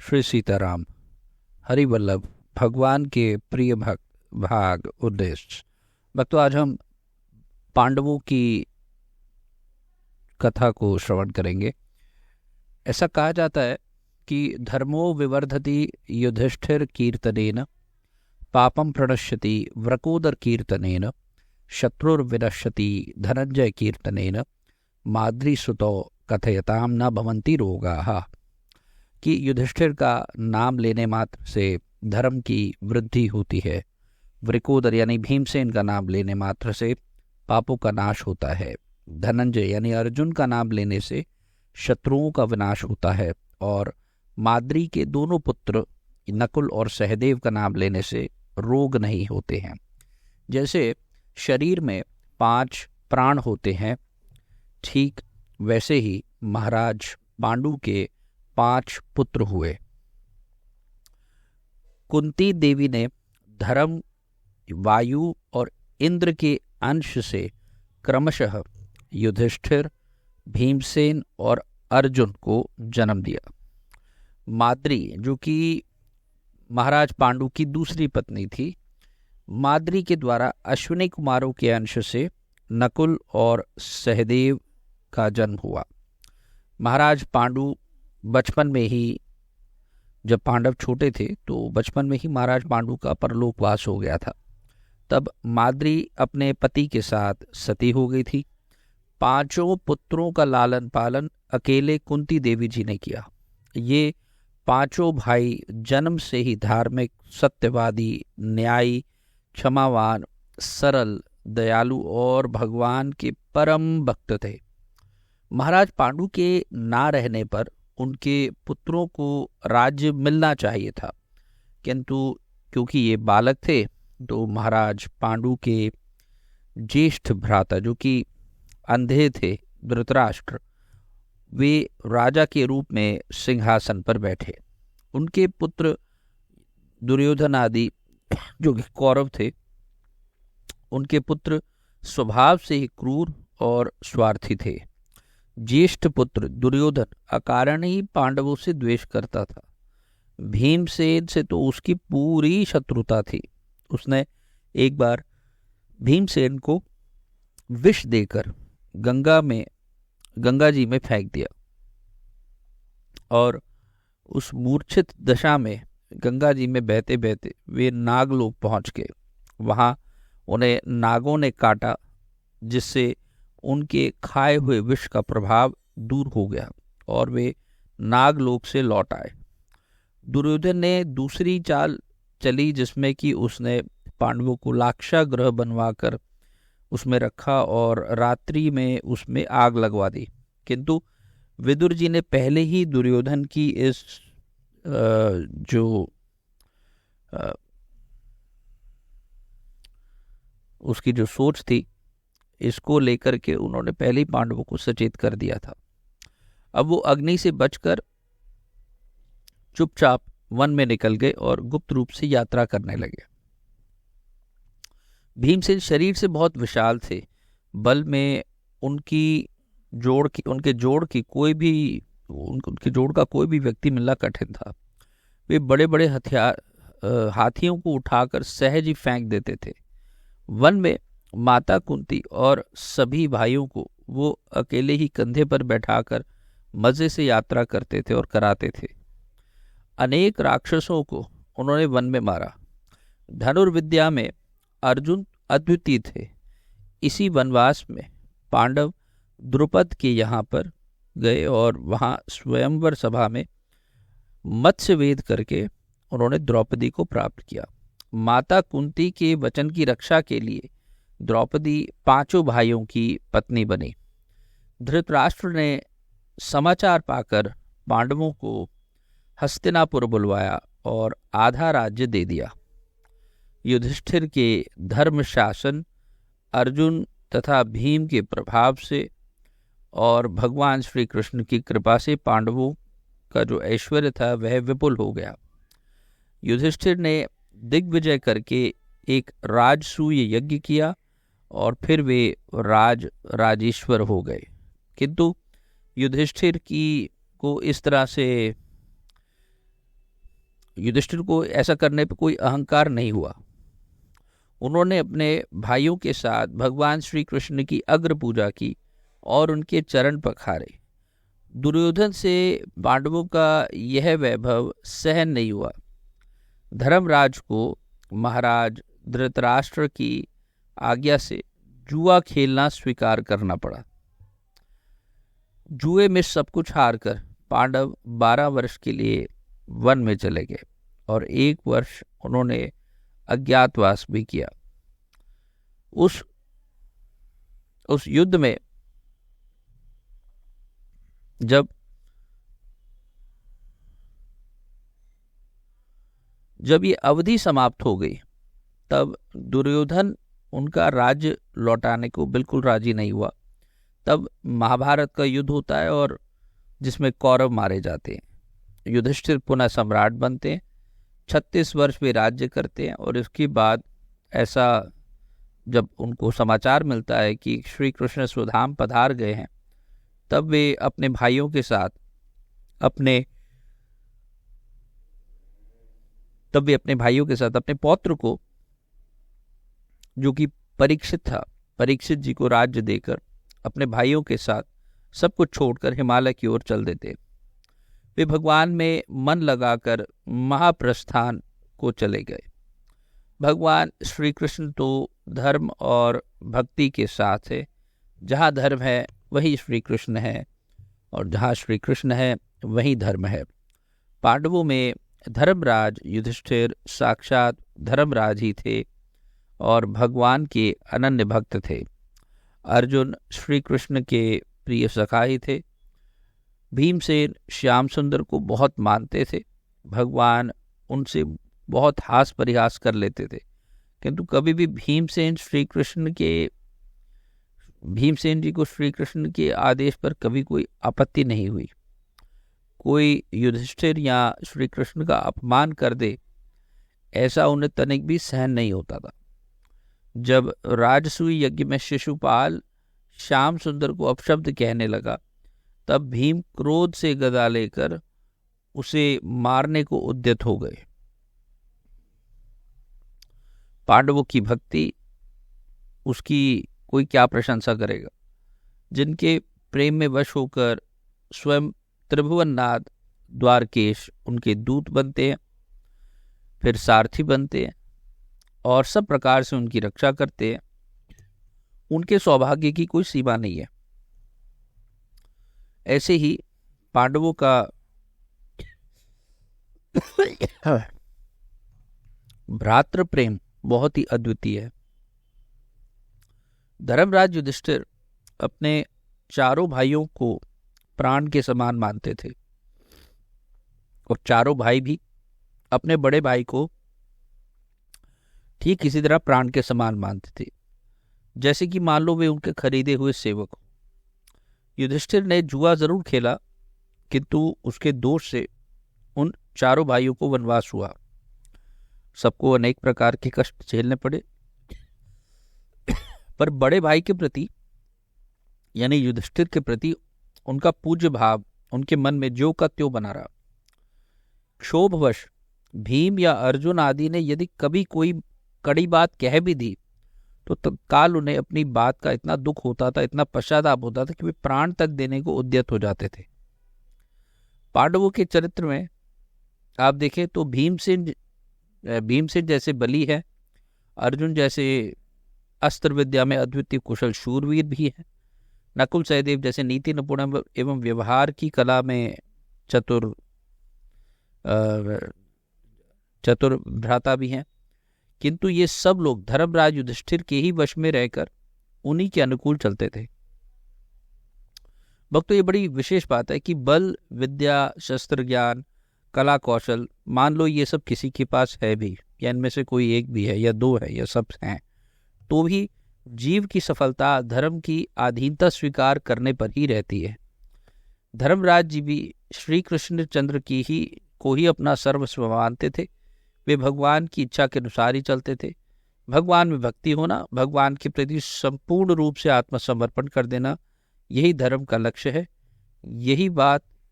श्री सीताराम। हरिवल्लभ भगवान के प्रिय भक्त भाग उद्देश्य। भक्तों, आज हम पांडवों की कथा को श्रवण करेंगे। ऐसा कहा जाता है कि धर्मो विवर्धति युधिष्ठिर कीर्तनेन, पापम प्रणश्यति व्रकोदर कीर्तनेन, शत्रुर्विनश्यति धनंजय कीर्तनेन, माद्रीसुतो कथयताम न भवन्ति रोगाः। कि युधिष्ठिर का नाम लेने मात्र से धर्म की वृद्धि होती है, वृकोदर यानी भीमसेन का नाम लेने मात्र से पापों का नाश होता है, धनंजय यानी अर्जुन का नाम लेने से शत्रुओं का विनाश होता है, और माद्री के दोनों पुत्र नकुल और सहदेव का नाम लेने से रोग नहीं होते हैं। जैसे शरीर में 5 प्राण होते हैं, ठीक वैसे ही महाराज पांडु के 5 पुत्र हुए। कुंती देवी ने धर्म, वायु और इंद्र के अंश से क्रमशः युधिष्ठिर, भीमसेन और अर्जुन को जन्म दिया। माद्री, जो कि महाराज पांडु की दूसरी पत्नी थी, माद्री के द्वारा अश्विनी कुमारों के अंश से नकुल और सहदेव का जन्म हुआ। महाराज पांडु बचपन में ही, जब पांडव छोटे थे तो बचपन में ही महाराज पांडु का परलोकवास हो गया था। तब माद्री अपने पति के साथ सती हो गई थी। 5 पुत्रों का लालन पालन अकेले कुंती देवी जी ने किया। ये 5 भाई जन्म से ही धार्मिक, सत्यवादी, न्यायी, क्षमावान, सरल, दयालु और भगवान के परम भक्त थे। महाराज पांडु के ना रहने पर उनके पुत्रों को राज्य मिलना चाहिए था, किंतु क्योंकि ये बालक थे तो महाराज पांडु के ज्येष्ठ भ्राता, जो कि अंधे थे, धृतराष्ट्र, वे राजा के रूप में सिंहासन पर बैठे। उनके पुत्र दुर्योधन आदि, जो कि कौरव थे, उनके पुत्र स्वभाव से ही क्रूर और स्वार्थी थे। ज्येष्ठ पुत्र दुर्योधन अकारण ही पांडवों से द्वेष करता था। भीमसेन से तो उसकी पूरी शत्रुता थी। उसने एक बार भीमसेन को विष देकर गंगा जी में फेंक दिया, और उस मूर्छित दशा में गंगा जी में बहते बहते वे नागलोक पहुंच गए। वहां उन्हें नागों ने काटा, जिससे उनके खाए हुए विष का प्रभाव दूर हो गया और वे नागलोक से लौट आए। दुर्योधन ने दूसरी चाल चली, जिसमें कि उसने पांडवों को लाक्षागृह बनवाकर उसमें रखा और रात्रि में उसमें आग लगवा दी। किंतु विदुर जी ने पहले ही दुर्योधन की इस उसकी जो सोच थी, इसको लेकर के उन्होंने पहले ही पांडवों को सचेत कर दिया था। अब वो अग्नि से बचकर चुपचाप वन में निकल गए और गुप्त रूप से यात्रा करने लगे। भीमसेन शरीर से बहुत विशाल थे। बल में उनके जोड़ का कोई भी व्यक्ति मिलना कठिन था। वे बड़े बड़े हाथियों को उठाकर सहज ही फेंक देते थे। वन में माता कुंती और सभी भाइयों को वो अकेले ही कंधे पर बैठाकर मजे से यात्रा करते थे और कराते थे। अनेक राक्षसों को उन्होंने वन में मारा। धनुर्विद्या में अर्जुन अद्वितीय थे। इसी वनवास में पांडव द्रुपद के यहाँ पर गए और वहाँ स्वयंवर सभा में मत्स्य वेद करके उन्होंने द्रौपदी को प्राप्त किया। माता कुंती के वचन की रक्षा के लिए द्रौपदी 5 भाइयों की पत्नी बनी। धृतराष्ट्र ने समाचार पाकर पांडवों को हस्तिनापुर बुलवाया और आधा राज्य दे दिया। युधिष्ठिर के धर्म शासन, अर्जुन तथा भीम के प्रभाव से और भगवान श्री कृष्ण की कृपा से पांडवों का जो ऐश्वर्य था वह विपुल हो गया। युधिष्ठिर ने दिग्विजय करके एक राजसूय यज्ञ किया और फिर वे राजेश्वर हो गए। किंतु युधिष्ठिर को इस तरह से युधिष्ठिर को ऐसा करने पर कोई अहंकार नहीं हुआ। उन्होंने अपने भाइयों के साथ भगवान श्री कृष्ण की अग्र पूजा की और उनके चरण पखारे। दुर्योधन से पांडवों का यह वैभव सहन नहीं हुआ। धर्मराज को महाराज धृतराष्ट्र की आज्ञा से जुआ खेलना स्वीकार करना पड़ा। जुए में सब कुछ हारकर पांडव 12 वर्ष के लिए वन में चले गए और 1 वर्ष उन्होंने अज्ञातवास भी किया। उस युद्ध में जब ये अवधि समाप्त हो गई तब दुर्योधन उनका राज्य लौटाने को बिल्कुल राजी नहीं हुआ। तब महाभारत का युद्ध होता है और जिसमें कौरव मारे जाते हैं। युधिष्ठिर पुनः सम्राट बनते हैं। 36 वर्ष वे राज्य करते हैं और इसके बाद ऐसा जब उनको समाचार मिलता है कि श्री कृष्ण स्वधाम पधार गए हैं, तब वे अपने भाइयों के साथ अपने पौत्र को, जो कि परीक्षित था, परीक्षित जी को राज्य देकर अपने भाइयों के साथ सब कुछ छोड़कर हिमालय की ओर चल देते। वे भगवान में मन लगाकर महाप्रस्थान को चले गए। भगवान श्री कृष्ण तो धर्म और भक्ति के साथ है। जहाँ धर्म है वही श्री कृष्ण है और जहाँ श्री कृष्ण है वही धर्म है। पांडवों में धर्मराज युधिष्ठिर साक्षात धर्मराज ही थे और भगवान के अनन्य भक्त थे। अर्जुन श्री कृष्ण के प्रिय सखा ही थे। भीमसेन श्याम सुंदर को बहुत मानते थे। भगवान उनसे बहुत हास परिहास कर लेते थे, किंतु कभी भी भीमसेन जी को श्री कृष्ण के आदेश पर कभी कोई आपत्ति नहीं हुई। कोई युधिष्ठिर या श्री कृष्ण का अपमान कर दे, ऐसा उन्हें तनिक भी सहन नहीं होता था। जब राजसूय यज्ञ में शिशुपाल श्याम सुंदर को अपशब्द कहने लगा, तब भीम क्रोध से गदा लेकर उसे मारने को उद्यत हो गए। पांडवों की भक्ति, उसकी कोई क्या प्रशंसा करेगा। जिनके प्रेम में वश होकर स्वयं त्रिभुवननाथ द्वारकेश उनके दूत बनते हैं, फिर सारथी बनते हैं और सब प्रकार से उनकी रक्षा करते हैं, उनके सौभाग्य की कोई सीमा नहीं है। ऐसे ही पांडवों का भ्रातृ प्रेम बहुत ही अद्वितीय है। धर्मराज युधिष्ठिर अपने चारों भाइयों को प्राण के समान मानते थे और चारों भाई भी अपने बड़े भाई को ठीक इसी तरह प्राण के समान मानते थे, जैसे कि मान लो वे उनके खरीदे हुए सेवक हो। युधिष्ठिर ने जुआ जरूर खेला, किंतु उसके दोष से उन चारों भाइयों को वनवास हुआ। सबको अनेक प्रकार के कष्ट झेलने पड़े, पर बड़े भाई के प्रति यानी युधिष्ठिर के प्रति उनका पूज्य भाव उनके मन में ज्यों का त्यों बना रहा। क्षोभवश भीम या अर्जुन आदि ने यदि कभी कोई कड़ी बात कह भी दी, तो तत्काल उन्हें अपनी बात का इतना दुख होता था, इतना पश्चाताप होता था कि वे प्राण तक देने को उद्यत हो जाते थे। पांडवों के चरित्र में आप देखें तो भीमसेन जैसे बली है, अर्जुन जैसे अस्त्र विद्या में अद्वितीय कुशल शूरवीर भी है, नकुल सहदेव जैसे नीति निपुण एवं व्यवहार की कला में चतुर भ्राता भी हैं, किंतु ये सब लोग धर्मराज युधिष्ठिर के ही वश में रहकर उन्हीं के अनुकूल चलते थे। भक्तों, ये बड़ी विशेष बात है कि बल, विद्या, शस्त्र ज्ञान, कला कौशल, मान लो ये सब किसी के पास है भी, या इनमें से कोई एक भी है या दो है या सब हैं, तो भी जीव की सफलता धर्म की अधीनता स्वीकार करने पर ही रहती है। धर्मराज जी भी श्री कृष्ण चंद्र को ही अपना सर्वस्व मानते थे। वे भगवान की इच्छा के अनुसार ही चलते थे। भगवान में भक्ति होना, भगवान के प्रति संपूर्ण रूप से आत्मसमर्पण कर देना, यही धर्म का लक्ष्य है।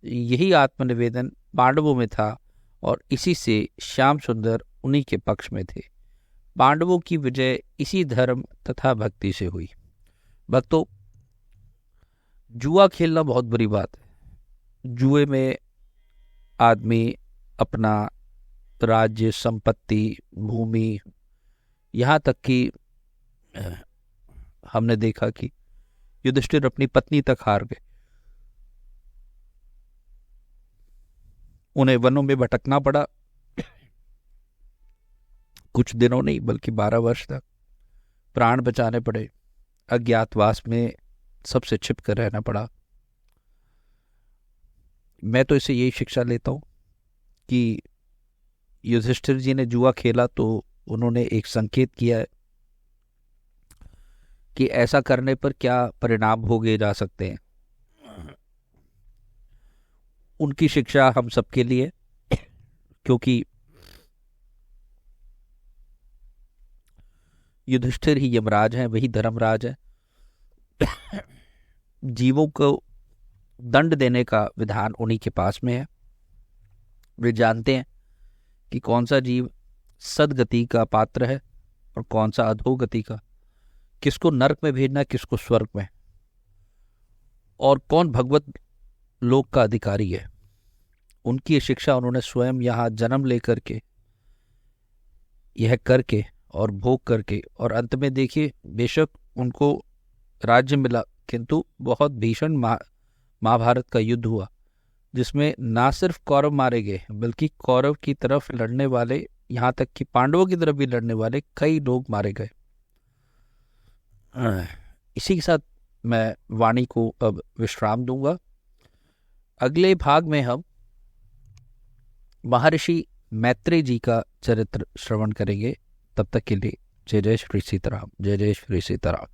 यही आत्मनिवेदन पांडवों में था और इसी से श्याम सुंदर उन्हीं के पक्ष में थे। पांडवों की विजय इसी धर्म तथा भक्ति से हुई। भक्तों, जुआ खेलना बहुत बुरी बात है। जुए में आदमी अपना राज्य, संपत्ति, भूमि, यहाँ तक कि हमने देखा कि युधिष्ठिर अपनी पत्नी तक हार गए। उन्हें वनों में भटकना पड़ा, कुछ दिनों नहीं बल्कि 12 वर्ष तक प्राण बचाने पड़े। अज्ञातवास में सबसे छिप कर रहना पड़ा। मैं तो इसे यही शिक्षा लेता हूं कि युधिष्ठिर जी ने जुआ खेला तो उन्होंने एक संकेत किया है कि ऐसा करने पर क्या परिणाम भोगे जा सकते हैं। उनकी शिक्षा हम सबके लिए, क्योंकि युधिष्ठिर ही यमराज हैं, वही धर्मराज है। जीवों को दंड देने का विधान उन्हीं के पास में है। वे जानते हैं कि कौन सा जीव सदगति का पात्र है और कौन सा अधोगति का, किसको नरक में भेजना, किसको स्वर्ग में, और कौन भगवत लोक का अधिकारी है। उनकी शिक्षा उन्होंने स्वयं यहाँ जन्म लेकर के, यह करके और भोग करके, और अंत में देखिए बेशक उनको राज्य मिला, किंतु बहुत भीषण महाभारत का युद्ध हुआ जिसमें ना सिर्फ कौरव मारे गए बल्कि कौरव की तरफ लड़ने वाले, यहाँ तक कि पांडवों की तरफ भी लड़ने वाले कई लोग मारे गए। इसी के साथ मैं वाणी को अब विश्राम दूंगा। अगले भाग में हम महर्षि मैत्रेय जी का चरित्र श्रवण करेंगे। तब तक के लिए जय जय श्री सीताराम, जय जय श्री सीताराम।